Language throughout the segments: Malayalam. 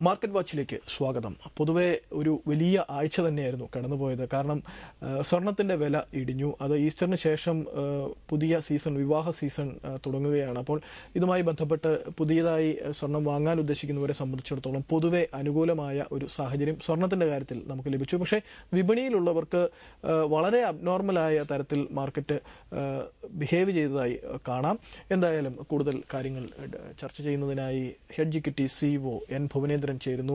മാർക്കറ്റ് വാച്ചിലേക്ക് സ്വാഗതം. പൊതുവെ ഒരു വലിയ ആഴ്ച തന്നെയായിരുന്നു കടന്നുപോയത്. കാരണം സ്വർണത്തിൻ്റെ വില ഇടിഞ്ഞു. അത് ഈസ്റ്ററിന് ശേഷം പുതിയ സീസൺ, വിവാഹ സീസൺ തുടങ്ങുകയാണ്. അപ്പോൾ ഇതുമായി ബന്ധപ്പെട്ട് പുതിയതായി സ്വർണം വാങ്ങാൻ ഉദ്ദേശിക്കുന്നവരെ സംബന്ധിച്ചിടത്തോളം പൊതുവെ അനുകൂലമായ ഒരു സാഹചര്യം സ്വർണത്തിൻ്റെ കാര്യത്തിൽ നമുക്ക് ലഭിച്ചു. പക്ഷേ വിപണിയിലുള്ളവർക്ക് വളരെ അബ്നോർമലായ തരത്തിൽ മാർക്കറ്റ് ബിഹേവ് ചെയ്തതായി കാണാം. എന്തായാലും കൂടുതൽ കാര്യങ്ങൾ ചർച്ച ചെയ്യുന്നതിനായി hedge equity CEO N Bhuvanendran ചേരുന്നു.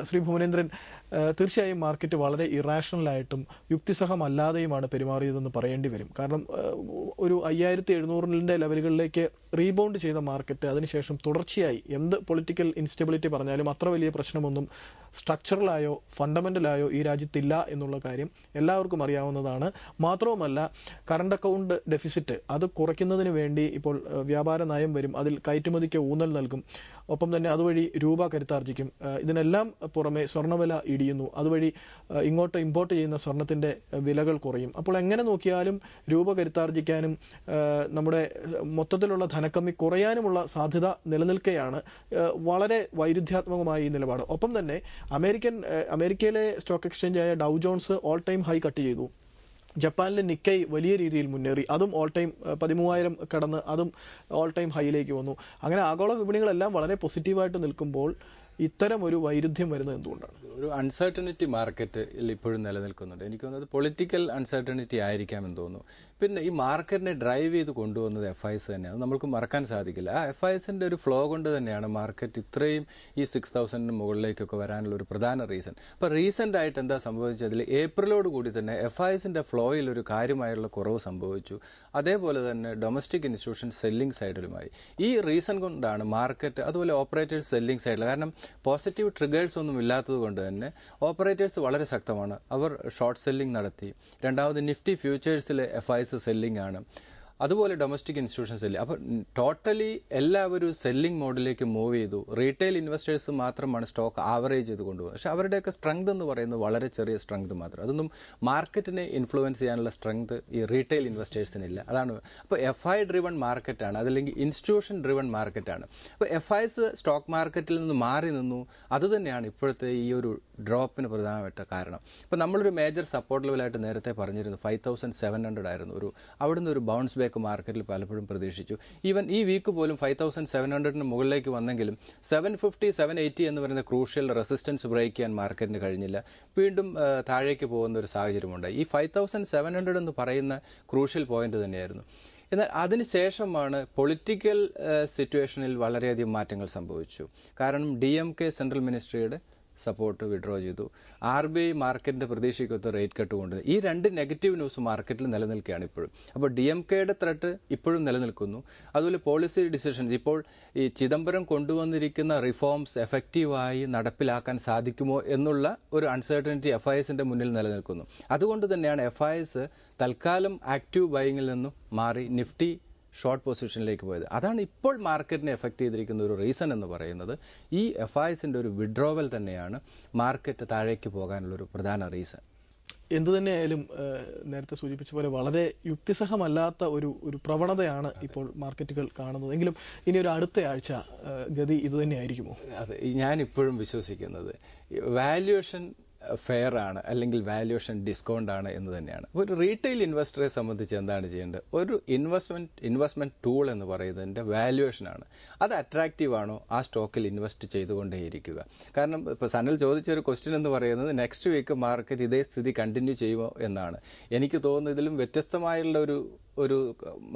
ശ്രീ ഭുവനേന്ദ്രൻ, തീർച്ചയായും മാർക്കറ്റ് വളരെ ഇറാഷണലായിട്ടും യുക്തിസഹമല്ലാതെയുമാണ് പെരുമാറിയതെന്ന് പറയേണ്ടി വരും. കാരണം ഒരു 5700 ലെവലുകളിലേക്ക് റീബൗണ്ട് ചെയ്ത മാർക്കറ്റ് അതിനുശേഷം തുടർച്ചയായി എന്ത് പൊളിറ്റിക്കൽ ഇൻസ്റ്റെബിലിറ്റി പറഞ്ഞാലും അത്ര വലിയ പ്രശ്നമൊന്നും സ്ട്രക്ചറലായോ ഫണ്ടമെൻ്റലായോ ഈ രാജ്യത്തില്ല എന്നുള്ള കാര്യം എല്ലാവർക്കും അറിയാവുന്നതാണ്. മാത്രവുമല്ല, കറണ്ട് അക്കൗണ്ട് ഡെഫിസിറ്റ് അത് കുറയ്ക്കുന്നതിന് വേണ്ടി ഇപ്പോൾ വ്യാപാര നയം വരും, അതിൽ കയറ്റുമതിക്ക് ഊന്നൽ നൽകും, ഒപ്പം തന്നെ അതുവഴി രൂപ കരുത്താർജിക്കും. ഇതിനെല്ലാം പുറമെ സ്വർണ്ണവില ഇടിയുന്നു, അതുവഴി ഇങ്ങോട്ട് ഇമ്പോർട്ട് ചെയ്യുന്ന സ്വർണത്തിൻ്റെ വിലകൾ കുറയും. അപ്പോൾ എങ്ങനെ നോക്കിയാലും രൂപ കരുത്താർജിക്കാനും നമ്മുടെ മൊത്തത്തിലുള്ള ധനക്കമ്മി കുറയാനുമുള്ള സാധ്യത നിലനിൽക്കെയാണ് വളരെ വൈരുദ്ധ്യാത്മകമായ ഈ നിലപാട്. ഒപ്പം തന്നെ അമേരിക്കയിലെ സ്റ്റോക്ക് എക്സ്ചേഞ്ചായ Dow Jones all time high cut ചെയ്തു. ജപ്പാനിലെ നിക്കൈ വലിയ രീതിയിൽ മുന്നേറി, അതും ഓൾ ടൈം 13,000 കടന്ന് അതും ഓൾ ടൈം ഹൈയിലേക്ക് വന്നു. അങ്ങനെ ആഗോള വിപണികളെല്ലാം വളരെ പോസിറ്റീവായിട്ട് നിൽക്കുമ്പോൾ ഇത്തരം ഒരു വൈരുദ്ധ്യം വരുന്നത് എന്തുകൊണ്ടാണ്? ഒരു അൺസർട്ടനിറ്റി മാർക്കറ്റിൽ ഇപ്പോഴും നിലനിൽക്കുന്നുണ്ട്. എനിക്ക് തോന്നുന്നത് പൊളിറ്റിക്കൽ അൺസർട്ടനിറ്റി ആയിരിക്കാമെന്ന് തോന്നുന്നു. പിന്നെ ഈ മാർക്കറ്റിനെ ഡ്രൈവ് ചെയ്ത് കൊണ്ടുവന്നത് FIs തന്നെയാണ്. നമുക്ക് മറക്കാൻ സാധിക്കില്ല. ആ FIസിൻ്റെ ഒരു ഫ്ലോ കൊണ്ട് തന്നെയാണ് മാർക്കറ്റ് ഇത്രയും ഈ 6,000 മുകളിലേക്കൊക്കെ വരാനുള്ള ഒരു പ്രധാന റീസൺ. അപ്പോൾ റീസെൻ്റ് ആയിട്ട് എന്താ സംഭവിച്ചതിൽ ഏപ്രിലോട് കൂടി തന്നെ FIസിൻ്റെ ഫ്ലോയിൽ ഒരു കാര്യമായുള്ള കുറവ് സംഭവിച്ചു. അതേപോലെ തന്നെ ഡൊമസ്റ്റിക് ഇൻസ്റ്റിറ്റ്യൂഷൻ സെല്ലിംഗ് സൈഡിലുമായി. ഈ റീസൺ കൊണ്ടാണ് മാർക്കറ്റ്, അതുപോലെ ഓപ്പറേറ്റേഴ്സ് സെല്ലിംഗ് സൈഡിൽ, കാരണം പോസിറ്റീവ് ട്രിഗേഴ്സ് ഒന്നും ഇല്ലാത്തത് കൊണ്ട് തന്നെ ഓപ്പറേറ്റേഴ്സ് വളരെ ശക്തമാണ്. അവർ ഷോർട്ട് സെല്ലിംഗ് നടത്തി. രണ്ടാമത് നിഫ്റ്റി ഫ്യൂച്ചേഴ്സിലെ FIs സെല്ലിംഗ് ആണ്. അതുപോലെ ഡൊമസ്റ്റിക് ഇൻസ്റ്റിറ്റ്യൂഷൻ സെല്ലിംഗ്. അപ്പോൾ ടോട്ടലി എല്ലാവരും സെല്ലിംഗ് മോഡിലേക്ക് മൂവ് ചെയ്തു. റീറ്റെയിൽ ഇൻവെസ്റ്റേഴ്സ് മാത്രമാണ് സ്റ്റോക്ക് ആവറേജ് ചെയ്ത് കൊണ്ടുപോകുന്നത്. പക്ഷേ അവരുടെയൊക്കെ സ്ട്രെങ്ത് എന്ന് പറയുന്നത് വളരെ ചെറിയ സ്ട്രെങ്ത് മാത്രം. അതൊന്നും മാർക്കറ്റിനെ ഇൻഫ്ലുവൻസ് ചെയ്യാനുള്ള സ്ട്രെങ്ത് ഈ റീറ്റെയിൽ ഇൻവെസ്റ്റേഴ്സിനില്ല. അതാണ്. അപ്പോൾ FI ഡ്രിവൺ മാർക്കറ്റാണ്, അതല്ലെങ്കിൽ ഇൻസ്റ്റിറ്റ്യൂഷൻ ഡ്രിവൺ മാർക്കറ്റാണ്. അപ്പോൾ FIs സ്റ്റോക്ക് മാർക്കറ്റിൽ നിന്ന് മാറി നിന്നു. അതുതന്നെയാണ് ഇപ്പോഴത്തെ ഈ ഒരു ഡ്രോപ്പിന് പ്രധാനപ്പെട്ട കാരണം. ഇപ്പോൾ നമ്മളൊരു മേജർ സപ്പോർട്ട് ലെവലായിട്ട് നേരത്തെ പറഞ്ഞിരുന്നു 5,700 ആയിരുന്നു. അവിടുന്ന് ഒരു ബൗൺസ് ബാക്ക് മാർക്കറ്റിൽ പലപ്പോഴും പ്രതീക്ഷിച്ചു. ഈവൻ ഈ വീക്ക് പോലും 5,700 മുകളിലേക്ക് വന്നെങ്കിലും 750, 780 എന്ന് പറയുന്ന ക്രൂഷ്യൽ റെസിസ്റ്റൻസ് ബ്രേക്ക് ചെയ്യാൻ മാർക്കറ്റിന് കഴിഞ്ഞില്ല. വീണ്ടും താഴേക്ക് പോകുന്ന ഒരു സാഹചര്യമുണ്ടായി. ഈ 5,700 എന്ന് പറയുന്ന ക്രൂഷ്യൽ പോയിന്റ് തന്നെയായിരുന്നു. എന്നാൽ അതിനുശേഷമാണ് പൊളിറ്റിക്കൽ സിറ്റുവേഷനിൽ വളരെയധികം മാറ്റങ്ങൾ സംഭവിച്ചു. കാരണം DMK സെൻട്രൽ മിനിസ്ട്രിയുടെ സപ്പോർട്ട് വിഡ്രോ ചെയ്തു. RBI മാർക്കറ്റിൻ്റെ പ്രതീക്ഷയ്ക്കൊത്ത് റേറ്റ് കട്ട് കൊണ്ട് ഈ രണ്ട് നെഗറ്റീവ് ന്യൂസ് മാർക്കറ്റിൽ നിലനിൽക്കുകയാണ് ഇപ്പോഴും. അപ്പോൾ DMKയുടെ ത്രെട്ട് ഇപ്പോഴും നിലനിൽക്കുന്നു. അതുപോലെ പോളിസി ഡിസിഷൻസ്, ഇപ്പോൾ ഈ ചിദംബരം കൊണ്ടുവന്നിരിക്കുന്ന റിഫോംസ് എഫക്റ്റീവായി നടപ്പിലാക്കാൻ സാധിക്കുമോ എന്നുള്ള ഒരു അൺസർട്ടനിറ്റി FIസിൻ്റെ മുന്നിൽ നിലനിൽക്കുന്നു. അതുകൊണ്ട് തന്നെയാണ് FIs തൽക്കാലം ആക്റ്റീവ് ബൈയിങ്ങിൽ നിന്നും മാറി നിഫ്റ്റി ഷോർട്ട് പൊസിഷനിലേക്ക് പോയത്. അതാണ് ഇപ്പോൾ മാർക്കറ്റിനെ എഫക്റ്റ് ചെയ്തിരിക്കുന്ന ഒരു റീസൺ എന്ന് പറയുന്നത്. ഈ FIസിൻ്റെ ഒരു വിഡ്രോവൽ തന്നെയാണ് മാർക്കറ്റ് താഴേക്ക് പോകാനുള്ളൊരു പ്രധാന റീസൺ. എന്തുതന്നെയായാലും നേരത്തെ സൂചിപ്പിച്ച പോലെ വളരെ യുക്തിസഹമല്ലാത്ത ഒരു പ്രവണതയാണ് ഇപ്പോൾ മാർക്കറ്റുകൾ കാണുന്നത്. എങ്കിലും ഇനി ഒരു അടുത്ത ആഴ്ച ഗതി ഇതുതന്നെയായിരിക്കുമോ? അതെ, ഞാനിപ്പോഴും വിശ്വസിക്കുന്നത് വാല്യുവേഷൻ ഫെയർ ആണ്, അല്ലെങ്കിൽ വാല്യുവേഷൻ ഡിസ്കൗണ്ട് ആണ് എന്ന് തന്നെയാണ്. ഒരു റീറ്റെയിൽ ഇൻവെസ്റ്ററെ സംബന്ധിച്ച് എന്താണ് ചെയ്യേണ്ടത്? ഒരു ഇൻവെസ്റ്റ്മെൻറ്റ് ടൂൾ എന്ന് പറയുന്നതിൻ്റെ വാല്യുവേഷനാണ്. അത് അട്രാക്റ്റീവ് ആണോ ആ സ്റ്റോക്കിൽ ഇൻവെസ്റ്റ് ചെയ്തുകൊണ്ടേയിരിക്കുക. കാരണം ഇപ്പോൾ സനൽ ചോദിച്ച ഒരു ക്വസ്റ്റ്യൻ എന്ന് പറയുന്നത് നെക്സ്റ്റ് വീക്ക് മാർക്കറ്റ് ഇതേ സ്ഥിതി കണ്ടിന്യൂ ചെയ്യുമോ എന്നാണ്. എനിക്ക് തോന്നുന്നു ഇതിലും വ്യത്യസ്തമായുള്ള ഒരു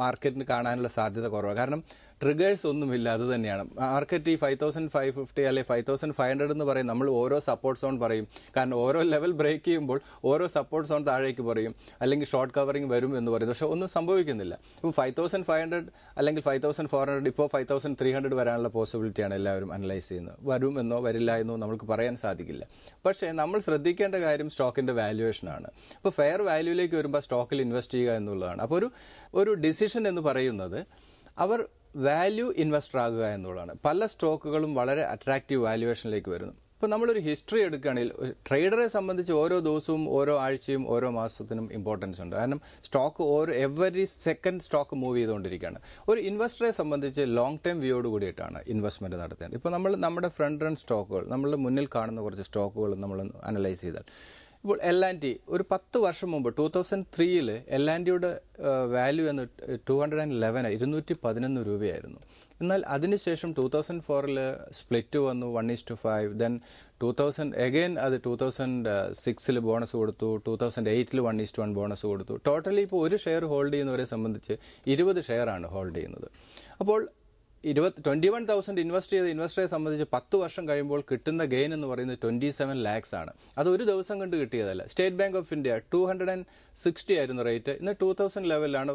മാർക്കറ്റിന് കാണാനുള്ള സാധ്യത കുറവാണ്. കാരണം ട്രിഗേഴ്സ് ഒന്നുമില്ല. അത് തന്നെയാണ് മാർക്കറ്റ്. ഈ 5,550 അല്ലെങ്കിൽ 5,500 എന്ന് പറയും. നമ്മൾ ഓരോ സപ്പോർട്ട് സോൺ പറയും. കാരണം ഓരോ ലെവൽ ബ്രേക്ക് ചെയ്യുമ്പോൾ ഓരോ സപ്പോർട്ട് സോൺ താഴേക്ക് പറയും, അല്ലെങ്കിൽ ഷോർട്ട് കവറിങ് വരും എന്ന് പറയും. പക്ഷേ ഒന്നും സംഭവിക്കുന്നില്ല. ഇപ്പോൾ 5,500 അല്ലെങ്കിൽ 5,400, ഇപ്പോൾ 5,300 വരാനുള്ള പോസിബിലിറ്റിയാണ് എല്ലാവരും അനലൈസ് ചെയ്യുന്നത്. വരുമെന്നോ വരില്ല എന്നോ നമുക്ക് പറയാൻ സാധിക്കില്ല. പക്ഷേ നമ്മൾ ശ്രദ്ധിക്കേണ്ട കാര്യം സ്റ്റോക്കിൻ്റെ വാല്യുവേഷനാണ്. ഇപ്പോൾ ഫെയർ വാല്യൂയിലേക്ക് വരുമ്പോൾ സ്റ്റോക്കിൽ ഇൻവെസ്റ്റ് ചെയ്യുക എന്നുള്ളതാണ്. അപ്പോൾ ഒരു ഡിസിഷൻ എന്ന് പറയുന്നത് അവർ വാല്യൂ ഇൻവെസ്റ്റർ ആകുക എന്നുള്ളതാണ്. പല സ്റ്റോക്കുകളും വളരെ അട്രാക്റ്റീവ് വാല്യുവേഷനിലേക്ക് വരുന്നു. അപ്പോൾ നമ്മളൊരു ഹിസ്റ്ററി എടുക്കുകയാണെങ്കിൽ ട്രേഡറെ സംബന്ധിച്ച് ഓരോ ദിവസവും ഓരോ ആഴ്ചയും ഓരോ മാസത്തിനും ഇമ്പോർട്ടൻസ് ഉണ്ട്. കാരണം stock every second stock move ചെയ്തുകൊണ്ടിരിക്കുകയാണ്. ഒരു ഇൻവെസ്റ്ററെ സംബന്ധിച്ച് ലോങ് ടൈം വ്യൂയോട് കൂടിയിട്ടാണ് ഇൻവെസ്റ്റ്മെന്റ് നടത്തേണ്ടത്. ഇപ്പോൾ നമ്മൾ നമ്മുടെ ഫ്രണ്ട് റൺ സ്റ്റോക്കുകൾ, നമ്മളുടെ മുന്നിൽ കാണുന്ന കുറച്ച് സ്റ്റോക്കുകൾ നമ്മൾ അനലൈസ് ചെയ്താൽ, ഇപ്പോൾ L&T ഒരു 10 വർഷം മുമ്പ് 2003 L&Tയുടെ വാല്യൂ എന്ന് 211 രൂപയായിരുന്നു. എന്നാൽ അതിനുശേഷം 2004 സ്പ്ലിറ്റ് വന്നു 1:5. ദെൻ 2000 അഗൈൻ അത് 2006 ബോണസ് കൊടുത്തു, 2008 1:1 ബോണസ് കൊടുത്തു. ടോട്ടലി ഇപ്പോൾ ഒരു ഷെയർ ഹോൾഡ് ചെയ്യുന്നവരെ സംബന്ധിച്ച് 20 ഷെയറാണ് ഹോൾഡ് ചെയ്യുന്നത്. അപ്പോൾ 21,000 ഇൻവെസ്റ്റ് ചെയ്ത ഇൻവെസ്റ്ററെ സംബന്ധിച്ച് 10 വർഷം കഴിയുമ്പോൾ കിട്ടുന്ന ഗെയിൻ എന്ന് പറയുന്നത് 27 lakhs ആണ്. അത് ഒരു ദിവസം കൊണ്ട് കിട്ടിയതല്ല. സ്റ്റേറ്റ് ബാങ്ക് ഓഫ് ഇന്ത്യ 260 ആയിരുന്നു റേറ്റ്, ഇന്ന് 2000 ലെവലിലാണ്.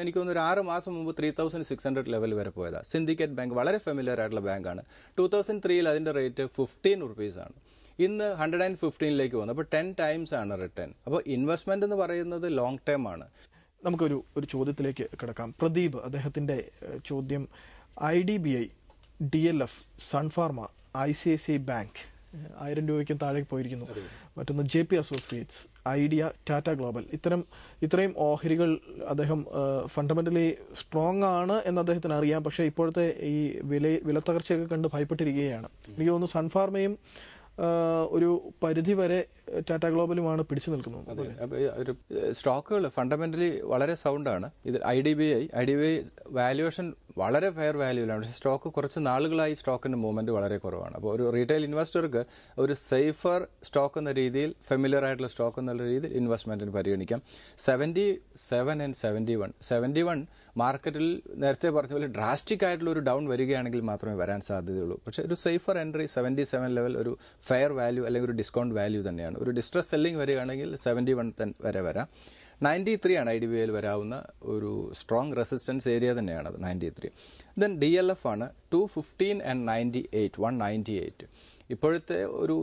എനിക്ക് തോന്നുന്നു ഒരു 6 മാസം മുമ്പ് 3600 ലെവൽ വരെ പോയതാണ്. സിൻഡിക്കേറ്റ് ബാങ്ക് വളരെ ഫെമിലിയർ ആയിട്ടുള്ള ബാങ്കാണ്. 2003 അതിന്റെ റേറ്റ് 15 റുപ്പീസാണ്. ഇന്ന് 115 വന്നു. അപ്പോൾ 10 times ആണ് റിട്ടേൺ. അപ്പോൾ ഇൻവെസ്റ്റ്മെന്റ് എന്ന് പറയുന്നത് ലോങ് ടേം ആണ്. നമുക്കൊരു ചോദ്യത്തിലേക്ക് കിടക്കാം. പ്രദീപ്, അദ്ദേഹത്തിന്റെ ചോദ്യം, IDBI, DLF, Sun Pharma, ICICI bank 1000 രൂപയ്ക്കും താഴേക്ക് പോയിരിക്കുന്നു. മറ്റൊന്ന് JP associates, idea, Tata global. ഇത്രയും ഓഹരികൾ അദ്ദേഹം ഫണ്ടമെന്റലി സ്ട്രോങ് ആണ് എന്ന് അദ്ദേഹത്തിന് അറിയാം. പക്ഷേ ഇപ്പോഴത്തെ ഈ വിലത്തകർച്ചയൊക്കെ കണ്ട് ഭയപ്പെട്ടിരിക്കുകയാണ്. എനിക്ക് തോന്നുന്നു സൺഫാർമയും ഒരു പരിധി വരെ ടാറ്റ ഗ്ലോബലുമാണ് പിടിച്ചു നിൽക്കുന്നത്. ഒരു സ്റ്റോക്കുകൾ ഫണ്ടമെന്റലി വളരെ സൗണ്ടാണ്. ഇത് IDBI വാല്യുവേഷൻ വളരെ ഫെയർ വാല്യൂലാണ്. പക്ഷേ സ്റ്റോക്ക് കുറച്ച് നാളുകളായി സ്റ്റോക്കിന്റെ മൂവ്മെന്റ് വളരെ കുറവാണ്. അപ്പോൾ ഒരു റീറ്റെയിൽ ഇൻവെസ്റ്റർക്ക് ഒരു സേഫർ സ്റ്റോക്ക് എന്ന രീതിയിൽ, ഫെമിലിയർ ആയിട്ടുള്ള സ്റ്റോക്ക് എന്നുള്ള രീതിയിൽ ഇൻവെസ്റ്റ്മെന്റിന് പരിഗണിക്കാം. 77 and 71 മാർക്കറ്റിൽ നേരത്തെ പറഞ്ഞ പോലെ ഡ്രാസ്റ്റിക് ആയിട്ടുള്ള ഒരു ഡൗൺ വരികയാണെങ്കിൽ മാത്രമേ വരാൻ സാധ്യതയുള്ളൂ. പക്ഷേ ഒരു സേഫർ എൻട്രി 77 ലെവൽ ഒരു ഫെയർ വാല്യൂ അല്ലെങ്കിൽ ഒരു ഡിസ്കൗണ്ട് വാല്യൂ തന്നെയാണ്. ഒരു ഡിസ്ട്രസ് സെല്ലിംഗ് വരികയാണെങ്കിൽ 71 വരെ വരാം. 93 ആണ് IDBIയിൽ വരാവുന്ന ഒരു സ്ട്രോങ് റെസിസ്റ്റൻസ് ഏരിയ തന്നെയാണ് അത് 93. ദെൻ DLF ആണ് 215 and 198. ഇപ്പോഴത്തെ ഒരു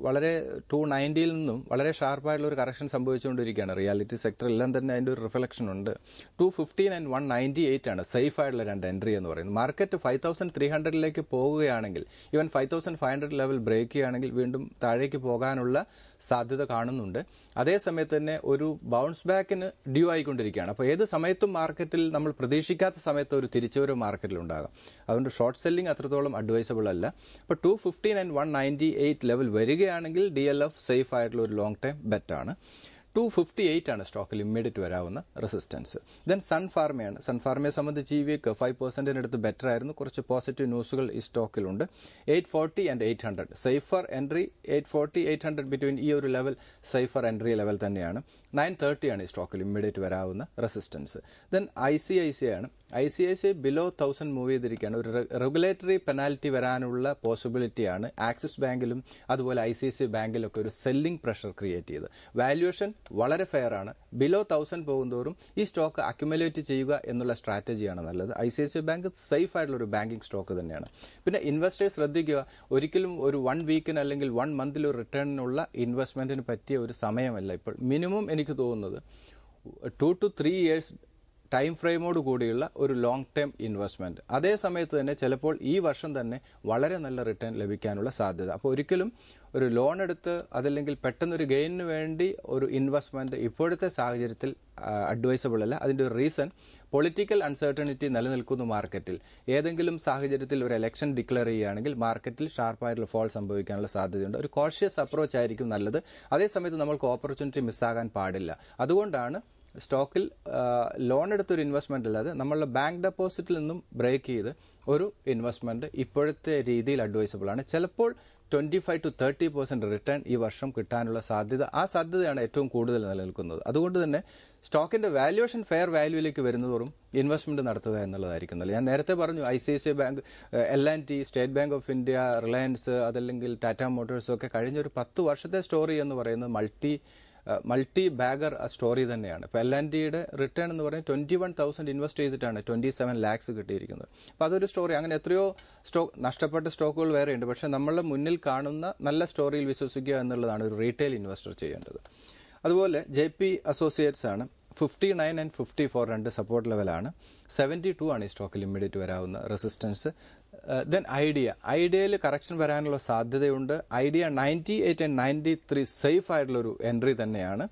വളരെ 290 നിന്നും വളരെ ഷാർപ്പായിട്ടുള്ള ഒരു കറക്ഷൻ സംഭവിച്ചുകൊണ്ടിരിക്കുകയാണ്. റിയാലിറ്റി സെക്ടറെല്ലാം തന്നെ അതിൻ്റെ ഒരു റിഫ്ലക്ഷൻ ഉണ്ട്. 215 and 198 ആണ് സേഫ് ആയിട്ടുള്ള രണ്ട് എൻട്രി എന്ന് പറയുന്നത്. മാർക്കറ്റ് 5300 പോകുകയാണെങ്കിൽ, ഈവൻ 5500 ലെവൽ ബ്രേക്ക് ചെയ്യുകയാണെങ്കിൽ വീണ്ടും താഴേക്ക് പോകാനുള്ള സാധ്യത കാണുന്നുണ്ട്. അതേസമയത്ത് തന്നെ ഒരു ബൗൺസ് ബാക്കിന് ഡ്യൂ ആയിക്കൊണ്ടിരിക്കുകയാണ്. അപ്പോൾ ഏത് സമയത്തും മാർക്കറ്റിൽ നമ്മൾ പ്രതീക്ഷിക്കാത്ത സമയത്ത് ഒരു തിരിച്ചുവരവ് മാർക്കറ്റിൽ ഉണ്ടാകാം. അതുകൊണ്ട് ഷോർട്ട് സെല്ലിംഗ് അത്രത്തോളം അഡ്വൈസബിൾ അല്ല. അപ്പോൾ 215 and 198 ലെവൽ വരികയാണെങ്കിൽ DLF സേഫ് ആയിട്ടുള്ള ഒരു ലോങ് ടൈം ബെറ്റാണ്. 258 ആണ് സ്റ്റോക്കിൽ ഇമ്മീഡിയറ്റ് വരാവുന്ന റെസിസ്റ്റൻസ്. ദെൻ സൺഫാർമയാണ്. സൺഫാർമയെ സംബന്ധിച്ച് ഈ വീക്ക് 5% ബെറ്റർ ആയിരുന്നു. കുറച്ച് പോസിറ്റീവ് ന്യൂസുകൾ ഈ സ്റ്റോക്കിലുണ്ട്. 840 and 800 സേഫർ എൻട്രി. 840, 800 ബിറ്റ്വീൻ ഈ ഒരു ലെവൽ സേഫർ എൻട്രി ലെവൽ തന്നെയാണ്. 930 ആണ് ഈ സ്റ്റോക്കിൽ ഇമ്മീഡിയറ്റ് വരാവുന്ന റെസിസ്റ്റൻസ്. ദെൻ ICICI ആണ്. ICICI ബിലോ 1000 മൂവ് ചെയ്തിരിക്കുകയാണ്. ഒരു റെഗുലേറ്ററി പെനാൽറ്റി വരാനുള്ള പോസിബിലിറ്റിയാണ് ആക്സിസ് ബാങ്കിലും അതുപോലെ ICICI ബാങ്കിലൊക്കെ ഒരു സെല്ലിംഗ് പ്രഷർ ക്രിയേറ്റ് ചെയ്ത്. വാല്യുവേഷൻ വളരെ ഫെയർ ആണ്. ബിലോ 1000 പോകുന്തോറും ഈ സ്റ്റോക്ക് അക്യുമുലേറ്റ് ചെയ്യുക എന്നുള്ള സ്ട്രാറ്റജിയാണ് നല്ലത്. ICICI ബാങ്ക് സേഫ് ആയിട്ടുള്ള ഒരു ബാങ്കിങ് സ്റ്റോക്ക് തന്നെയാണ്. പിന്നെ ഇൻവെസ്റ്റേഴ്സ് ശ്രദ്ധിക്കുക, ഒരിക്കലും ഒരു 1 വീക്കിന് അല്ലെങ്കിൽ 1 മന്തിൽ ഒരു റിട്ടേണിനുള്ള ഇൻവെസ്റ്റ്മെന്റിന് പറ്റിയ ഒരു സമയമല്ല ഇപ്പോൾ. മിനിമം എനിക്ക് തോന്നുന്നത് 2 to 3 years ടൈം ഫ്രെയിമോട് കൂടിയുള്ള ഒരു ലോങ് ടേം ഇൻവെസ്റ്റ്മെന്റ്. അതേ സമയത്ത് തന്നെ ചിലപ്പോൾ ഈ വർഷം തന്നെ വളരെ നല്ല റിട്ടേൺ ലഭിക്കാനുള്ള സാധ്യത. അപ്പോൾ ഒരിക്കലും ഒരു ലോൺ എടുത്ത് അതല്ലെങ്കിൽ പെട്ടെന്നൊരു ഗെയിനിന് വേണ്ടി ഒരു ഇൻവെസ്റ്റ്മെന്റ് ഇപ്പോഴത്തെ സാഹചര്യത്തിൽ അഡ്വൈസബിൾ അല്ല. അതിൻ്റെ ഒരു റീസൺ, പൊളിറ്റിക്കൽ അൺസർട്ടനിറ്റി നിലനിൽക്കുന്ന മാർക്കറ്റിൽ ഏതെങ്കിലും സാഹചര്യത്തിൽ ഒരു ഇലക്ഷൻ ഡിക്ലെയർ ചെയ്യുകയാണെങ്കിൽ മാർക്കറ്റിൽ ഷാർപ്പായിട്ടുള്ള ഫോൾ സംഭവിക്കാനുള്ള സാധ്യതയുണ്ട്. ഒരു കോഷ്യസ് അപ്രോച്ച് ആയിരിക്കും നല്ലത്. അതേസമയത്ത് നമ്മൾക്ക് ഓപ്പർച്യൂണിറ്റി മിസ്സാകാൻ പാടില്ല. അതുകൊണ്ടാണ് സ്റ്റോക്കിൽ ലോൺ എടുത്തൊരു ഇൻവെസ്റ്റ്മെന്റ് അല്ലാതെ നമ്മളുടെ ബാങ്ക് ഡെപ്പോസിറ്റിൽ നിന്നും ബ്രേക്ക് ചെയ്ത് ഒരു ഇൻവെസ്റ്റ്മെന്റ് ഇപ്പോഴത്തെ രീതിയിൽ അഡ്വൈസബിൾ ആണ്. ചിലപ്പോൾ 25 to 30% റിട്ടേൺ ഈ വർഷം കിട്ടാനുള്ള സാധ്യത, ആ സാധ്യതയാണ് ഏറ്റവും കൂടുതൽ നിലനിൽക്കുന്നത്. അതുകൊണ്ട് തന്നെ സ്റ്റോക്കിന്റെ വാല്യുവേഷൻ ഫെയർ വാല്യൂയിലേക്ക് വരുന്നതോറും ഇൻവെസ്റ്റ്മെന്റ് നടത്തുക എന്നുള്ളതായിരിക്കും. ഞാൻ നേരത്തെ പറഞ്ഞു ICICI bank, L&T, state bank of India, Reliance, അതല്ലെങ്കിൽ ടാറ്റ മോട്ടോഴ്സും ഒക്കെ കഴിഞ്ഞ ഒരു 10 വർഷത്തെ സ്റ്റോറി എന്ന് പറയുന്നത് മൾട്ടി ബാഗർ സ്റ്റോറി തന്നെയാണ്. ഇപ്പോൾ L&Tയുടെ റിട്ടേൺ എന്ന് പറയുന്നത് 21,000 ഇൻവെസ്റ്റ് ചെയ്തിട്ടാണ് 27 lakhs കിട്ടിയിരിക്കുന്നത്. അപ്പോൾ അതൊരു സ്റ്റോറി. അങ്ങനെ എത്രയോ നഷ്ടപ്പെട്ട സ്റ്റോക്കുകൾ വേറെയുണ്ട്. പക്ഷേ നമ്മളുടെ മുന്നിൽ കാണുന്ന നല്ല സ്റ്റോറിയിൽ വിശ്വസിക്കുക എന്നുള്ളതാണ് ഒരു റീറ്റെയിൽ ഇൻവെസ്റ്റർ ചെയ്യേണ്ടത്. അതുപോലെ JP അസോസിയേറ്റ്സ് ആണ്. 59 and 54 രണ്ട് സപ്പോർട്ട് ലെവലാണ്. 72 ആണ് ഈ സ്റ്റോക്കിൽ ഇമ്മീഡിയറ്റ് വരാവുന്ന റെസിസ്റ്റൻസ്. ദെൻ ഐഡിയയിൽ കറക്ഷൻ വരാനുള്ള സാധ്യതയുണ്ട്. ഐഡിയ 98 and 93 സേഫ് ആയിട്ടുള്ളൊരു എൻട്രി തന്നെയാണ്.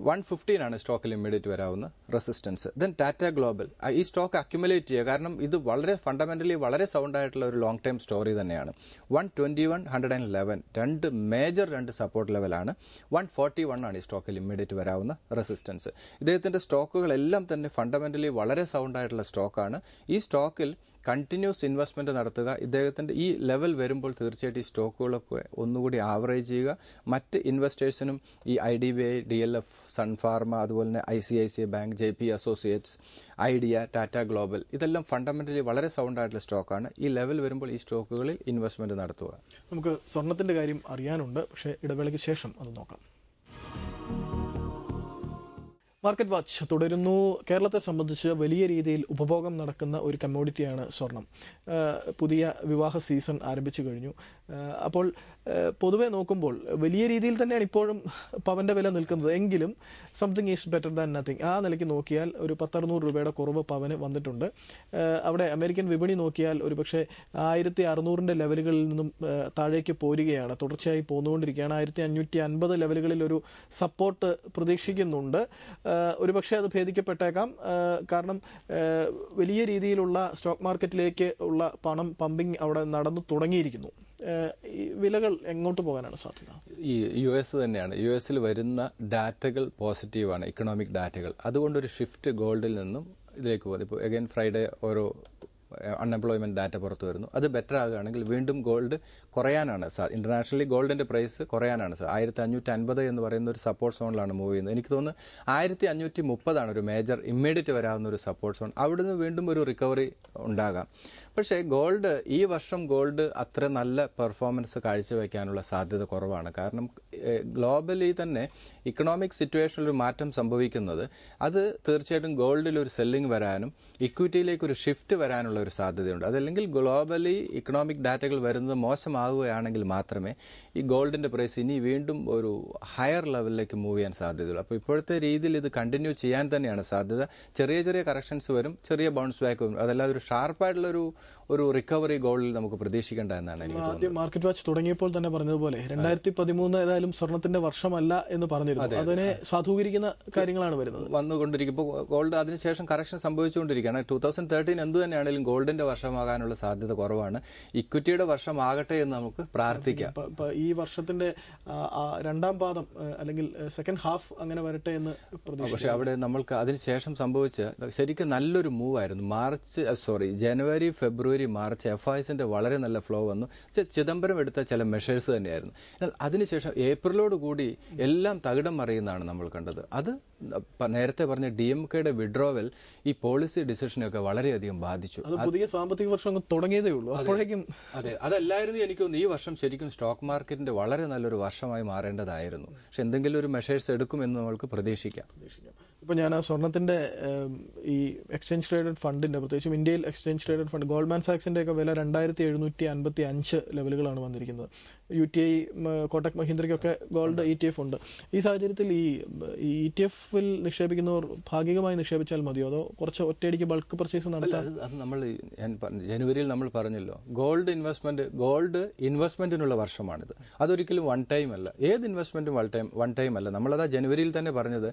115 ആണ് സ്റ്റോക്കിൽ ഇമ്മീഡിയറ്റ് വരാവുന്ന റെസിസ്റ്റൻസ്. ദെൻ ടാറ്റ ഗ്ലോബൽ, ഈ സ്റ്റോക്ക് അക്യുമുലേറ്റ് ചെയ്യുക, കാരണം ഇത് വളരെ ഫണ്ടമെന്റലി വളരെ സൗണ്ട് ആയിട്ടുള്ള ഒരു ലോങ് ടൈം സ്റ്റോറി തന്നെയാണ്. 121, 111 രണ്ട് സപ്പോർട്ട് ലെവലാണ്. 141 ആണ് ഈ സ്റ്റോക്കിൽ ഇമ്മീഡിയറ്റ് വരാവുന്ന റെസിസ്റ്റൻസ്. ഇദ്ദേഹത്തിന്റെ സ്റ്റോക്കുകളെല്ലാം തന്നെ ഫണ്ടമെന്റലി വളരെ സൗണ്ട് ആയിട്ടുള്ള സ്റ്റോക്കാണ്. ഈ സ്റ്റോക്കിൽ കണ്ടിന്യൂസ് ഇൻവെസ്റ്റ്മെന്റ് നടത്തുക. ഇദ്ദേഹത്തിന്റെ ഈ ലെവൽ വരുമ്പോൾ തീർച്ചയായിട്ടും ഈ സ്റ്റോക്കുകളൊക്കെ ഒന്നുകൂടി ആവറേജ് ചെയ്യുക. മറ്റ് ഇൻവെസ്റ്റേഴ്സിനും ഈ IDBI, DLF, സൺഫാർമ, അതുപോലെ തന്നെ ICICI bank, JP associates, idea, Tata global, ഇതെല്ലാം ഫണ്ടമെന്റലി വളരെ സൗണ്ട് ആയിട്ടുള്ള സ്റ്റോക്കാണ്. ഈ ലെവൽ വരുമ്പോൾ ഈ സ്റ്റോക്കുകളിൽ ഇൻവെസ്റ്റ്മെന്റ് നടത്തുക. നമുക്ക് സ്വർണത്തിന്റെ കാര്യം അറിയാനുണ്ട്, പക്ഷേ ഇടവേളയ്ക്ക് ശേഷം അത് നോക്കാം. മാർക്കറ്റ് വാച്ച് തുടരുന്നു. കേരളത്തെ സംബന്ധിച്ച് വലിയ രീതിയിൽ ഉപഭോഗം നടക്കുന്ന ഒരു കമ്മോഡിറ്റിയാണ് സ്വർണം. പുതിയ വിവാഹ സീസൺ ആരംഭിച്ചു കഴിഞ്ഞു. അപ്പോൾ പൊതുവെ നോക്കുമ്പോൾ വലിയ രീതിയിൽ തന്നെയാണ് ഇപ്പോഴും പവൻ്റെ വില നിൽക്കുന്നത്. എങ്കിലും something is better than nothing. ആ നിലയ്ക്ക് നോക്കിയാൽ ഒരു 10-600 രൂപയുടെ കുറവ് പവന് വന്നിട്ടുണ്ട്. അവിടെ അമേരിക്കൻ വിപണി നോക്കിയാൽ ഒരുപക്ഷെ 1600 ലെവലുകളിൽ നിന്നും താഴേക്ക് പോരുകയാണ്. തുടർച്ചയായി പോന്നുകൊണ്ടിരിക്കുകയാണ്. 1550 ലെവലുകളിൽ ഒരു സപ്പോർട്ട് പ്രതീക്ഷിക്കുന്നുണ്ട്. ഒരുപക്ഷെ അത് ഭേദിക്കപ്പെട്ടേക്കാം. കാരണം വലിയ രീതിയിലുള്ള സ്റ്റോക്ക് മാർക്കറ്റിലേക്ക് ഉള്ള പണം പമ്പിങ് അവിടെ നടന്നു തുടങ്ങിയിരിക്കുന്നു. ഈ വിലകൾ എങ്ങോട്ട് പോകാനാണ് സാധ്യത? ഈ US തന്നെയാണ്. US വരുന്ന ഡാറ്റകൾ പോസിറ്റീവാണ്, ഇക്കണോമിക് ഡാറ്റകൾ. അതുകൊണ്ടൊരു ഷിഫ്റ്റ് ഗോൾഡിൽ നിന്നും ഇതിലേക്ക് പോകുന്നു. ഇപ്പോൾ അഗൈൻ ഫ്രൈഡേ ഓരോ അൺഎംപ്ലോയ്മെന്റ് ഡാറ്റ പുറത്തു വരുന്നു. അത് ബെറ്റർ ആകുകയാണെങ്കിൽ വീണ്ടും ഗോൾഡ് കുറയാനാണ് ഇന്റർനാഷണലി ഗോൾഡിന്റെ പ്രൈസ് കുറയാനാണ് 1550 എന്ന് പറയുന്ന ഒരു സപ്പോർട്ട് സോണിലാണ് മൂവ് ചെയ്യുന്നത്. എനിക്ക് തോന്നുന്നു 1530 ഒരു മേജർ ഇമ്മീഡിയറ്റ് വരാവുന്ന ഒരു സപ്പോർട്ട് സോൺ. അവിടുന്ന് വീണ്ടും ഒരു റിക്കവറി ഉണ്ടാകാം. പക്ഷേ ഗോൾഡ് ഈ വർഷം ഗോൾഡ് അത്ര നല്ല പെർഫോമൻസ് കാഴ്ചവെക്കാനുള്ള സാധ്യത കുറവാണ്. കാരണം ഗ്ലോബലി തന്നെ ഇക്കണോമിക് സിറ്റുവേഷനിൽ ഒരു മാറ്റം സംഭവിക്കുന്നത് അത് തീർച്ചയായിട്ടും ഗോൾഡിൽ ഒരു സെല്ലിംഗ് വരാനും ഇക്വിറ്റിയിലേക്ക് ഒരു ഷിഫ്റ്റ് വരാനുള്ള ഒരു സാധ്യതയുണ്ട്. അതല്ലെങ്കിൽ ഗ്ലോബലി ഇക്കണോമിക് ഡാറ്റകൾ വരുന്നത് മോശമാകുകയാണെങ്കിൽ മാത്രമേ ഈ ഗോൾഡിന്റെ പ്രൈസ് ഇനി വീണ്ടും ഒരു ഹയർ ലെവലിലേക്ക് മൂവ് ചെയ്യാൻ സാധ്യതയുള്ളൂ. അപ്പോൾ ഇപ്പോഴത്തെ രീതിയിൽ ഇത് കണ്ടിന്യൂ ചെയ്യാൻ തന്നെയാണ് സാധ്യത. ചെറിയ ചെറിയ കറക്ഷൻസ് വരും, ചെറിയ ബൗൺസ് ബാക്ക് വരും. അതല്ലാതെ ഒരു ഷാർപ്പായിട്ടുള്ള ഒരു റിക്കവറി ഗോൾഡിൽ നമുക്ക് പ്രതീക്ഷിക്കേണ്ട എന്നാണ് എനിക്ക് തോന്നുന്നത്. ആദ്യം മാർക്കറ്റ് വാച്ച് തുടങ്ങിയപ്പോൾ തന്നെ പറഞ്ഞതുപോലെ 2013 ഏതായാലും സ്വർണത്തിന്റെ വർഷമല്ല എന്ന് പറഞ്ഞിരുന്നു. അതിനെ സാധൂകരിക്കുന്ന കാര്യങ്ങളാണ് വന്നുകൊണ്ടിരിക്കുമ്പോൾ ഗോൾഡ് അതിനുശേഷം കറക്ഷൻ സംഭവിച്ചുകൊണ്ടിരിക്കുകയാണ്. 2013 എന്ത് തന്നെയാണെങ്കിലും ഗോൾഡിന്റെ വർഷമാകാനുള്ള സാധ്യത കുറവാണ്. ഇക്വിറ്റിയുടെ വർഷമാകട്ടെ എന്ന് നമുക്ക് പ്രാർത്ഥിക്കാം. ഈ വർഷത്തിന്റെ രണ്ടാം പാദം അല്ലെങ്കിൽ സെക്കൻഡ് ഹാഫ് അങ്ങനെ വരട്ടെ എന്ന് പ്രതീക്ഷിക്കുന്നു. പക്ഷെ അവിടെ നമ്മൾക്ക് അതിനുശേഷം സംഭവിച്ച ശരിക്കും നല്ലൊരു മൂവ് ആയിരുന്നു. ജനുവരി, ഫെബ്രുവരി, മാർച്ച് FISന്റെ വളരെ നല്ല ഫ്ലോ വന്നു. ചിദംബരം എടുത്ത ചില മെഷേഴ്സ് തന്നെയായിരുന്നു. എന്നാൽ അതിനുശേഷം ഏപ്രിലോട് കൂടി എല്ലാം തകിടം മറിയുന്നതാണ് നമ്മൾ കണ്ടത്. അത് നേരത്തെ പറഞ്ഞ DMKയുടെ വിഡ്രോവൽ ഈ പോളിസി ഡിസിഷനെയൊക്കെ വളരെയധികം ബാധിച്ചു. അത് പുതിയ സാമ്പത്തിക വർഷം തുടങ്ങിയതേ ഉള്ളൂ. അപ്പോഴേക്കും അതെ, അതല്ലായിരുന്നു എനിക്ക് തോന്നുന്നു ഈ വർഷം ശരിക്കും സ്റ്റോക്ക് മാർക്കറ്റിന്റെ വളരെ നല്ലൊരു വർഷമായി മാറേണ്ടതായിരുന്നു. പക്ഷെ എന്തെങ്കിലും ഒരു മെഷേഴ്സ് എടുക്കുമെന്ന് നമ്മൾക്ക് പ്രതീക്ഷിക്കാം. ഇപ്പോൾ ഞാൻ ആ സ്വർണത്തിന്റെ ഈ എക്സ്ചേഞ്ച് ട്രേഡഡ് ഫണ്ടിന്റെ, പ്രത്യേകിച്ചും ഇന്ത്യയിൽ എക്സ്ചേഞ്ച് ട്രേഡഡ് ഫണ്ട് ഗോൾഡ്മാൻ സാക്സിന്റെ ഒക്കെ വില 2755 ലെവലുകളാണ് വന്നിരിക്കുന്നത്. UTI, കോട്ടക് മഹീന്ദ്രയ്ക്കൊക്കെ ഗോൾഡ് ETF ഉണ്ട്. ഈ സാഹചര്യത്തിൽ ഈ ETF-ൽ നിക്ഷേപിക്കുന്നവർ ഭാഗികമായി നിക്ഷേപിച്ചാൽ മതിയോ, അതോ കുറച്ച് ഒറ്റയടിക്ക് ബൾക്ക് പർച്ചേസ് നടത്താൻ? അത് നമ്മൾ ജനുവരിയിൽ നമ്മൾ പറഞ്ഞല്ലോ, ഗോൾഡ് ഇൻവെസ്റ്റ്മെന്റിനുള്ള വർഷമാണിത്. അതൊരിക്കലും വൺ ടൈം അല്ല. ഏത് ഇൻവെസ്റ്റ്മെന്റും വൺ ടൈം അല്ല. നമ്മളത് ജനുവരിയിൽ തന്നെ പറഞ്ഞത്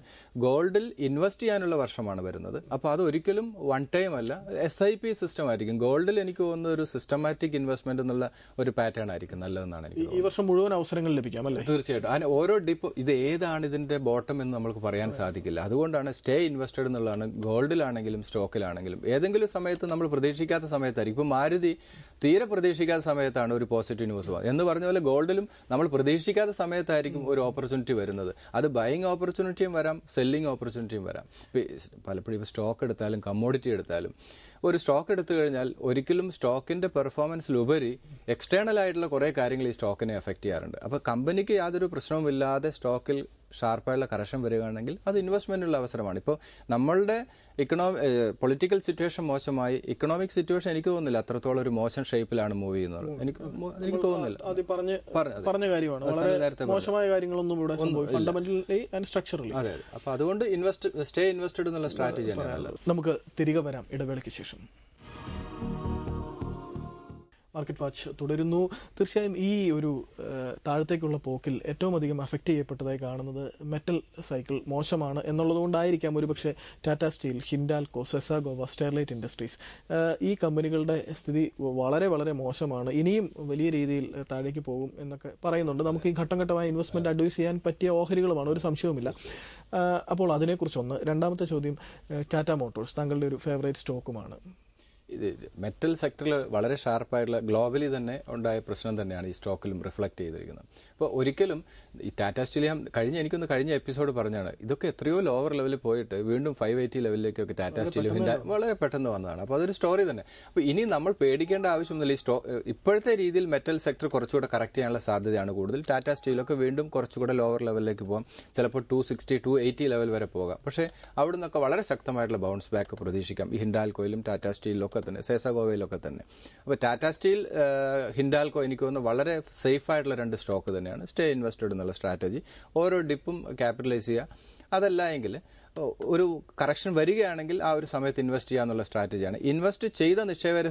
ഗോൾഡിൽ ഇൻവെസ്റ്റ് ചെയ്യാനുള്ള വർഷമാണ് വരുന്നത്. അപ്പോൾ അതൊരിക്കലും വൺ ടൈം അല്ല. SIP സിസ്റ്റം ആയിരിക്കും. ഗോൾഡിൽ എനിക്ക് തോന്നുന്ന ഒരു സിസ്റ്റമാറ്റിക് ഇൻവെസ്റ്റ്മെന്റ് എന്നുള്ള ഒരു പാറ്റേൺ ആയിരിക്കും നല്ലതെന്നാണ് എനിക്ക് ഈ വർഷം മുഴുവൻ അവസരങ്ങൾ ലഭിക്കാം അല്ലേ? തീർച്ചയായിട്ടും. അതിന് ഓരോ ഡിപ്പ് ഇത് ഏതാണ് ഇതിന്റെ ബോട്ടം എന്ന് നമുക്ക് പറയാൻ സാധിക്കില്ല. അതുകൊണ്ടാണ് സ്റ്റേ ഇൻവെസ്റ്റഡ് എന്നുള്ളതാണ്. ഗോൾഡിലാണെങ്കിലും സ്റ്റോക്കിലാണെങ്കിലും ഏതെങ്കിലും സമയത്ത് നമ്മൾ പ്രതീക്ഷിക്കാത്ത സമയത്തായിരിക്കും. ഇപ്പോൾ മാരുതി തീരെ പ്രതീക്ഷിക്കാത്ത സമയത്താണ് ഒരു പോസിറ്റീവ് ന്യൂസ് എന്ന് പറഞ്ഞ പോലെ ഗോൾഡിലും നമ്മൾ പ്രതീക്ഷിക്കാത്ത സമയത്തായിരിക്കും ഒരു ഓപ്പർച്യൂണിറ്റി വരുന്നത്. അത് ബൈയിങ് ഓപ്പർച്യൂണിറ്റിയും വരാം, സെല്ലിംഗ് ഓപ്പർച്യൂണിറ്റിയും വരാം. പലപ്പോഴും ഇപ്പോൾ സ്റ്റോക്ക് എടുത്താലും കമ്മോഡിറ്റി എടുത്താലും ഒരു സ്റ്റോക്ക് എടുത്തു കഴിഞ്ഞാൽ ഒരിക്കലും സ്റ്റോക്കിന്റെ പെർഫോമൻസിലുപരി എക്സ്റ്റേണൽ ആയിട്ടുള്ള കുറേ കാര്യങ്ങൾ ഈ സ്റ്റോക്കിനെ എഫക്ട് ചെയ്യാറുണ്ട്. അപ്പോൾ കമ്പനിക്ക് യാതൊരു പ്രശ്നവുമില്ലാതെ സ്റ്റോക്കിൽ ഷാർപ്പായുള്ള കറക്ഷൻ വരികയാണെങ്കിൽ അത് ഇൻവെസ്റ്റ്മെന്റിനുള്ള അവസരമാണ്. ഇപ്പോൾ നമ്മളുടെ പൊളിറ്റിക്കൽ സിറ്റുവേഷൻ മോശമായി, ഇക്കണോമിക് സിറ്റുവേഷൻ എനിക്ക് തോന്നുന്നില്ല അത്രത്തോളം ഒരു മോശം ഷേപ്പിലാണ് മൂവ് ചെയ്യുന്നത്. എനിക്ക് തോന്നുന്നില്ല. പറഞ്ഞ കാര്യമാണ്. മോശമായ കാര്യങ്ങളൊന്നും ഇവിടെ ഫണ്ടമെന്റലി ആൻഡ് സ്ട്രക്ചറലി. അതെ. അപ്പോൾ അതുകൊണ്ട് സ്റ്റേ ഇൻവെസ്റ്റഡ് എന്നുള്ള സ്ട്രാറ്റജിയാണ് നല്ലത്. നമുക്ക് തിരികെ വരാം ഇടവേളയ്ക്ക് ശേഷം. മാർക്കറ്റ് വാച്ച് തുടരുന്നു. തീർച്ചയായും ഈ ഒരു താഴത്തേക്കുള്ള പോക്കിൽ ഏറ്റവും അധികം അഫക്റ്റ് ചെയ്യപ്പെട്ടതായി കാണുന്നത് മെറ്റൽ സൈക്കിൾ മോശമാണ് എന്നുള്ളതുകൊണ്ടായിരിക്കാം ഒരുപക്ഷെ ടാറ്റ സ്റ്റീൽ, ഹിൻഡാൽകോ, സെസാഗോവ, സ്റ്റെർലൈറ്റ് ഇൻഡസ്ട്രീസ് ഈ കമ്പനികളുടെ സ്ഥിതി വളരെ വളരെ മോശമാണ്. ഇനിയും വലിയ രീതിയിൽ താഴേക്ക് പോകും എന്നൊക്കെ പറയുന്നുണ്ട്. നമുക്ക് ഈ ഘട്ടം ഘട്ടമായി ഇൻവെസ്റ്റ്മെന്റ് അഡ്വൈസ് ചെയ്യാൻ പറ്റിയ ഓഹരികളുമാണ്, ഒരു സംശയവുമില്ല. അപ്പോൾ അതിനെക്കുറിച്ചൊന്ന്. രണ്ടാമത്തെ ചോദ്യം, ടാറ്റ മോട്ടോഴ്സ് താങ്കളുടെ ഒരു ഫേവറേറ്റ് സ്റ്റോക്കുമാണ്. ഇത് മെറ്റൽ സെക്ടറിൽ വളരെ ഷാർപ്പായിട്ടുള്ള ഗ്ലോബലി തന്നെ ഉണ്ടായ പ്രശ്നം തന്നെയാണ് ഈ സ്റ്റോക്കിലും റിഫ്ലക്ട് ചെയ്തിരിക്കുന്നത്. അപ്പോൾ ഒരിക്കലും ഈ ടാറ്റ സ്റ്റീൽ എനിക്കൊന്ന് കഴിഞ്ഞ എപ്പിസോഡ് പറഞ്ഞാണ്, ഇതൊക്കെ എത്രയോ ലോവർ ലെവലിൽ പോയിട്ട് വീണ്ടും 580 ലെവലിലേക്കൊക്കെ ടാറ്റ സ്റ്റീൽ വളരെ പെട്ടെന്ന് വന്നതാണ്. അപ്പോൾ അതൊരു സ്റ്റോറി തന്നെ. അപ്പോൾ ഇനി നമ്മൾ പേടിക്കേണ്ട ആവശ്യമൊന്നുമില്ല. ഇപ്പോഴത്തെ രീതിയിൽ മെറ്റൽ സെക്ടർ കുറച്ചുകൂടെ കറക്റ്റ് ചെയ്യാനുള്ള സാധ്യതയാണ് കൂടുതൽ. ടാറ്റ സ്റ്റീലൊക്കെ വീണ്ടും കുറച്ചുകൂടെ ലോവർ ലെവലിലേക്ക് പോകാം. ചിലപ്പോൾ 260, 280 ലെവൽ വരെ പോകാം. പക്ഷേ അവിടെ നിന്നൊക്കെ വളരെ ശക്തമായിട്ടുള്ള ബൗൺസ് ബാക്ക് പ്രതീക്ഷിക്കാം. ഈ ഹിൻഡാൽകോയിലും ടാറ്റ സ്റ്റീലിലും തന്നെ, സെസാഗോവയിലൊക്കെ തന്നെ. അപ്പോൾ ടാറ്റ സ്റ്റീൽ, ഹിൻഡാൽകോ എനിക്ക് തോന്നുന്നു വളരെ സേഫ് ആയിട്ടുള്ള രണ്ട് സ്റ്റോക്ക് തന്നെയാണ്. സ്റ്റേ ഇൻവെസ്റ്റഡ് എന്നുള്ള സ്ട്രാറ്റജി, ഓരോ ഡിപ്പും ക്യാപിറ്റലൈസ് ചെയ്യുക. അതല്ല എങ്കിൽ ഒരു കറക്ഷൻ വരികയാണെങ്കിൽ ആ ഒരു സമയത്ത് ഇൻവെസ്റ്റ് ചെയ്യുക എന്നുള്ള സ്ട്രാറ്റജിയാണ്. ഇൻവെസ്റ്റ് ചെയ്ത നിക്ഷേപകരെ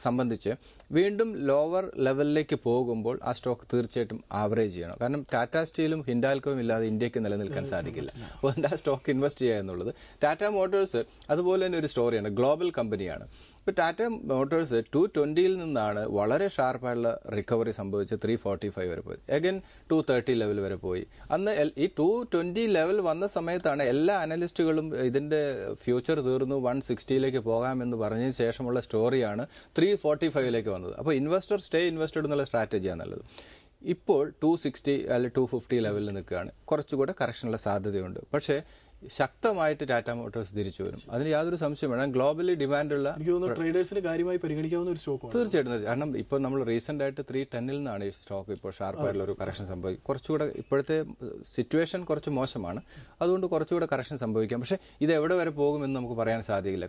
സംബന്ധിച്ച് വീണ്ടും ലോവർ ലെവലിലേക്ക് പോകുമ്പോൾ ആ സ്റ്റോക്ക് തീർച്ചയായിട്ടും ആവറേജ് ചെയ്യണം. കാരണം ടാറ്റ സ്റ്റീലും ഹിൻഡാൽക്കോയും ഇല്ലാതെ ഇന്ത്യക്ക് നിലനിൽക്കാൻ സാധിക്കില്ല. അതുകൊണ്ട് ആ സ്റ്റോക്ക് ഇൻവെസ്റ്റ് ചെയ്യുക എന്നുള്ളത്. ടാറ്റ മോട്ടോഴ്സ് അതുപോലെ തന്നെ ഒരു സ്റ്റോറിയാണ്, ഗ്ലോബൽ കമ്പനിയാണ്. ഇപ്പോൾ ടാറ്റ മോട്ടോഴ്സ് 220 നിന്നാണ് വളരെ ഷാർപ്പായിട്ടുള്ള റിക്കവറി സംഭവിച്ച് 345 വരെ പോയി. അഗൈൻ 230 ലെവൽ വരെ പോയി. അന്ന് ഈ 220 ലെവൽ വന്ന സമയത്താണ് എല്ലാ അനലിസ്റ്റുകളും ഇതിന്റെ ഫ്യൂച്ചർ തീർന്നു 160ലേക്ക് പോകാമെന്ന് പറഞ്ഞതിന് ശേഷമുള്ള സ്റ്റോറിയാണ് 345ലേക്ക് വന്നത്. അപ്പോൾ ഇൻവെസ്റ്റർ സ്റ്റേ ഇൻവെസ്റ്റഡ് എന്നുള്ള സ്ട്രാറ്റജിയാണ് നല്ലത്. ഇപ്പോൾ 260 അല്ലെങ്കിൽ 250 ലെവലിൽ നിൽക്കുകയാണ്. കുറച്ചുകൂടെ കറക്ഷനുള്ള സാധ്യതയുണ്ട്. പക്ഷേ ശക്തമായിട്ട് ടാറ്റ മോട്ടോഴ്സ് തിരിച്ചു വരും, അതിന് യാതൊരു സംശയം വേണം. ഗ്ലോബലി ഡിമാൻഡുള്ള ട്രേഡേഴ്സിന് കാര്യമായി പരിഗണിക്കാവുന്ന ഒരു സ്റ്റോക്ക് തീർച്ചയായിട്ടും. കാരണം ഇപ്പോൾ നമ്മൾ റീസെന്റ് ആയിട്ട് 310 നിന്നാണ് ഈ സ്റ്റോക്ക് ഇപ്പോൾ ഷാർപ്പായിട്ടുള്ള ഒരു കറക്ഷൻ സംഭവിക്കും. കുറച്ചുകൂടെ ഇപ്പോഴത്തെ സിറ്റുവേഷൻ കുറച്ച് മോശമാണ്, അതുകൊണ്ട് കുറച്ചുകൂടെ കറക്ഷൻ സംഭവിക്കാം. പക്ഷേ ഇത് എവിടെ വരെ പോകുമെന്ന് നമുക്ക് പറയാൻ സാധിക്കില്ല.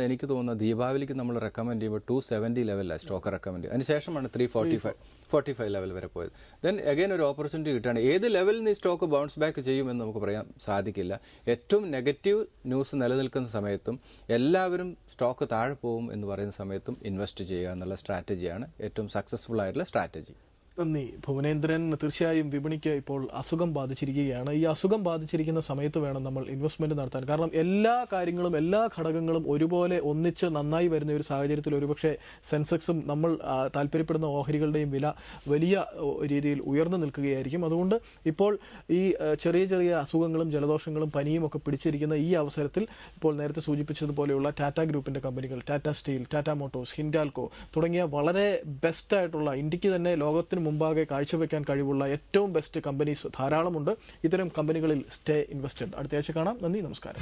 എനിക്ക് തോന്നുന്ന ദീപാവലിക്ക് നമ്മൾ റെക്കമെൻഡ് ചെയ്യുമ്പോൾ 270 ലെവലിലാണ് സ്റ്റോക്ക് റെക്കമെൻഡ് ചെയ്യുക. അതിനുശേഷമാണ് 345 ലെവൽ വരെ പോയത്. ദെൻ അഗൈൻ ഒരു ഓപ്പർച്യൂണിറ്റി കിട്ടുകയാണ്. ഏത് ലെവലിൽ നിന്ന് ഈ സ്റ്റോക്ക് ബൗൺസ് ബാക്ക് ചെയ്യുമെന്ന് നമുക്ക് പറയാൻ സാധിക്കില്ല. ഏറ്റവും നെഗറ്റീവ് ന്യൂസ് നിലനിൽക്കുന്ന സമയത്തും എല്ലാവരും സ്റ്റോക്ക് താഴെ പോകും എന്ന് പറയുന്ന സമയത്തും ഇൻവെസ്റ്റ് ചെയ്യുക എന്നുള്ള സ്ട്രാറ്റജിയാണ് ഏറ്റവും സക്സസ്ഫുൾ ആയിട്ടുള്ള സ്ട്രാറ്റജി. നന്ദി ഭുവനേന്ദ്രൻ. തീർച്ചയായും വിപണിക്ക് ഇപ്പോൾ അസുഖം ബാധിച്ചിരിക്കുകയാണ്. ഈ അസുഖം ബാധിച്ചിരിക്കുന്ന സമയത്ത് വേണം നമ്മൾ ഇൻവെസ്റ്റ്മെന്റ് നടത്താൻ. കാരണം എല്ലാ കാര്യങ്ങളും, എല്ലാ ഘടകങ്ങളും ഒരുപോലെ ഒന്നിച്ച് നന്നായി വരുന്ന ഒരു സാഹചര്യത്തിൽ ഒരുപക്ഷെ സെൻസെക്സും നമ്മൾ താല്പര്യപ്പെടുന്ന ഓഹരികളുടെയും വില വലിയ രീതിയിൽ ഉയർന്നു നിൽക്കുകയായിരിക്കും. അതുകൊണ്ട് ഇപ്പോൾ ഈ ചെറിയ ചെറിയ അസുഖങ്ങളും ജലദോഷങ്ങളും പനിയും ഒക്കെ പിടിച്ചിരിക്കുന്ന ഈ അവസരത്തിൽ ഇപ്പോൾ നേരത്തെ സൂചിപ്പിച്ചതുപോലെയുള്ള ടാറ്റ ഗ്രൂപ്പിന്റെ കമ്പനികൾ, ടാറ്റ സ്റ്റീൽ, ടാറ്റ മോട്ടോഴ്സ്, ഹിൻഡാൽകോ തുടങ്ങിയ വളരെ ബെസ്റ്റ് ആയിട്ടുള്ള, ഇന്ത്യക്ക് തന്നെ ലോകത്തിന് മുമ്പാകെ കാഴ്ചവെക്കാൻ കഴിവുള്ള ഏറ്റവും ബെസ്റ്റ് കമ്പനീസ് ധാരാളമുണ്ട്. ഇത്തരം കമ്പനികളിൽ സ്റ്റേ ഇൻവെസ്റ്റഡ്. അടുത്ത ആഴ്ച കാണാം. നന്ദി, നമസ്കാരം.